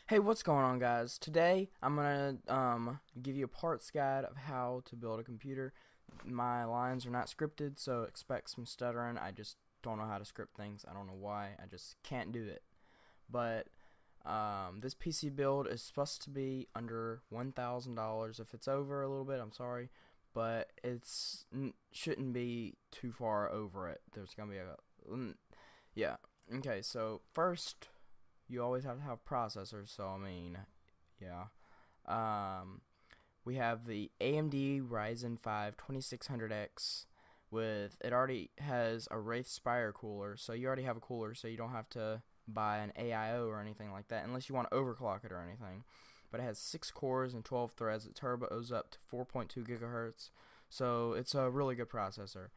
Hey, what's going on, guys? Today I'm gonna give you a parts guide of how to build a computer. My lines are not scripted, so expect some stuttering. I just don't know how to script things. I don't know why. I just can't do it. But this PC build is supposed to be under $1,000. If it's over a little bit, I'm sorry, but it's shouldn't be too far over it. There's gonna be yeah. Okay, so first you always have to have processors, so I mean, yeah. Um, we have the AMD Ryzen 5 2600X with, it already has a Wraith Spire cooler, so you already have a cooler, so you don't have to buy an AIO or anything like that, unless you want to overclock it or anything. But it has 6 cores and 12 threads. It turbos up to 4.2 gigahertz, so it's a really good processor.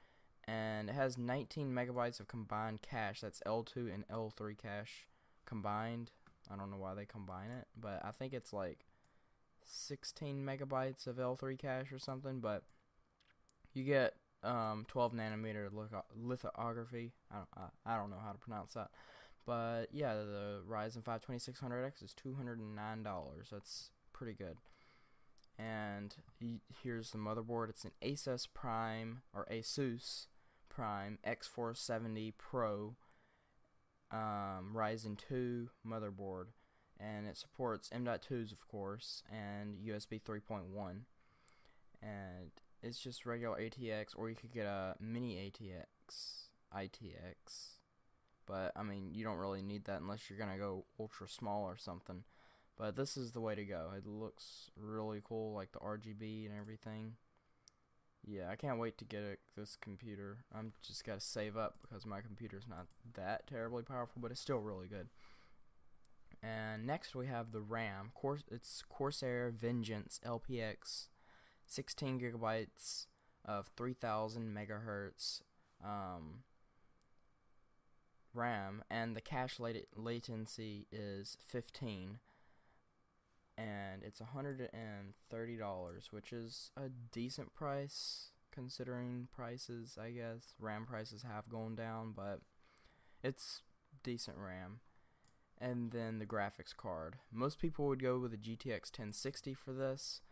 And it has 19 megabytes of combined cache. That's L2 and L3 cache combined. I don't know why they combine it, but I think it's like 16 megabytes of L3 cache or something. But you get 12 nanometer lithography. I don't know how to pronounce that, but yeah, the Ryzen 5 2600X is $209. That's pretty good. And here's the motherboard. It's an Asus Prime, or Asus Prime X470 Pro Ryzen 2 motherboard, and it supports M.2s, of course, and USB 3.1, and it's just regular ATX, or you could get a mini ITX, but I mean, you don't really need that unless you're gonna go ultra small or something. But this is the way to go. It looks really cool, like the RGB and everything. Yeah, I can't wait to get this computer. I'm just gotta save up because my computer's not that terribly powerful, but it's still really good. And next we have the RAM. It's Corsair Vengeance LPX, 16 gigabytes of 3000 megahertz RAM, and the cache latency is 15. And it's $130, which is a decent price considering prices, I guess. RAM prices have gone down, but it's decent RAM. And then the graphics card. Most people would go with a GTX 1060 for this,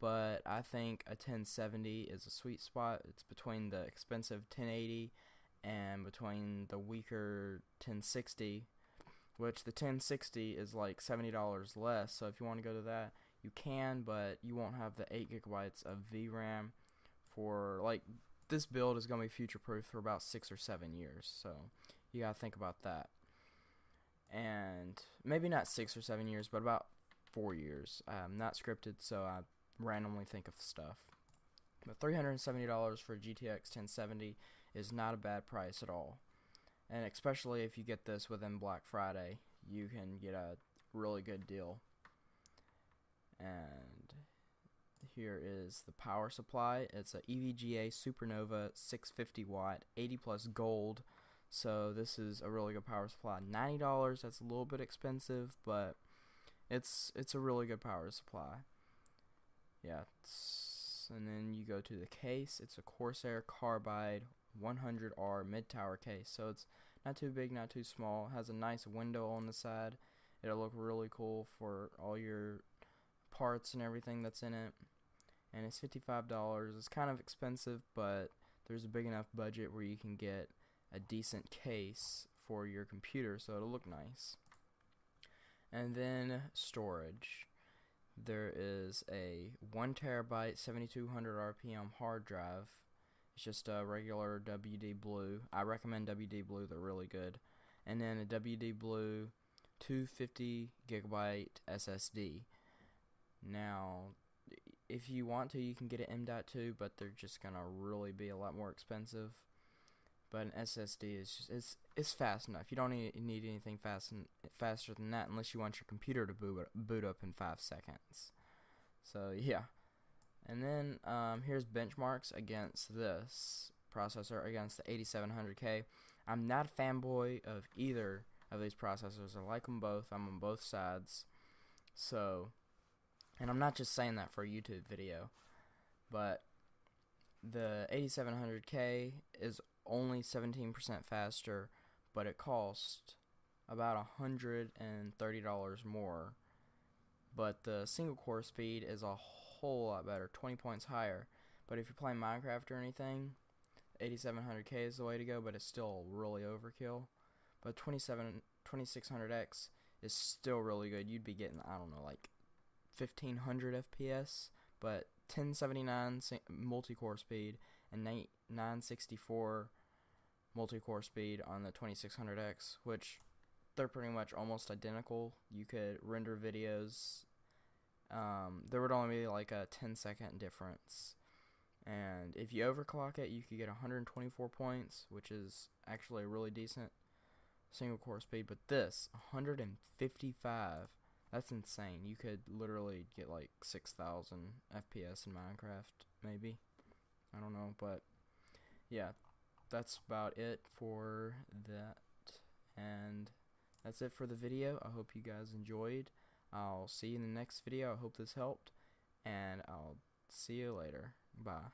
but I think a 1070 is a sweet spot. It's between the expensive 1080 and between the weaker 1060, which the 1060 is like $70 less. So if you want to go to that, you can, but you won't have the 8 gigabytes of VRAM for, like, this build is going to be future proof for about 6 or 7 years. So you got to think about that. And maybe not 6 or 7 years, but about 4 years. Not scripted, so I randomly think of stuff. But $370 for a GTX 1070 is not a bad price at all. And especially if you get this within Black Friday, you can get a really good deal. And here is the power supply. It's a EVGA Supernova 650 watt, 80 plus gold. So this is a really good power supply. $90, that's a little bit expensive, but it's a really good power supply. Yeah, and then you go to the case. It's a Corsair Carbide 100R mid-tower case, so it's not too big, not too small. It has a nice window on the side. It'll look really cool for all your parts and everything that's in it. And it's $55. It's kind of expensive, but there's a big enough budget where you can get a decent case for your computer, so it'll look nice. And then storage. There is a 1 terabyte 7200 RPM hard drive. It's just a regular WD Blue. I recommend WD Blue, they're really good. And then a WD Blue 250 gigabyte SSD. Now, if you want to, you can get an M.2, but they're just gonna really be a lot more expensive. But an SSD is just, it's fast enough. You don't need anything faster than that unless you want your computer to boot up in 5 seconds. So yeah. And then here's benchmarks against this processor against the 8700K. I'm not a fanboy of either of these processors. I like them both. I'm on both sides. So, and I'm not just saying that for a YouTube video, but the 8700K is only 17% faster, but it costs about $130 more but the single core speed is a whole lot better, 20 points higher. But if you're playing Minecraft or anything, 8700K is the way to go, but it's still really overkill. But 2600X is still really good. You'd be getting, I don't know, like 1500 FPS, but 1079 multi-core speed and 964 multi-core speed on the 2600X, which they're pretty much almost identical. You could render videos. There would only be like a 10-second difference. And if you overclock it, you could get 124 points, which is actually a really decent single core speed. But this, 155, that's insane. You could literally get like 6,000 FPS in Minecraft, maybe. I don't know, but yeah, that's about it for that. And that's it for the video. I hope you guys enjoyed. I'll see you in the next video. I hope this helped, and I'll see you later. Bye.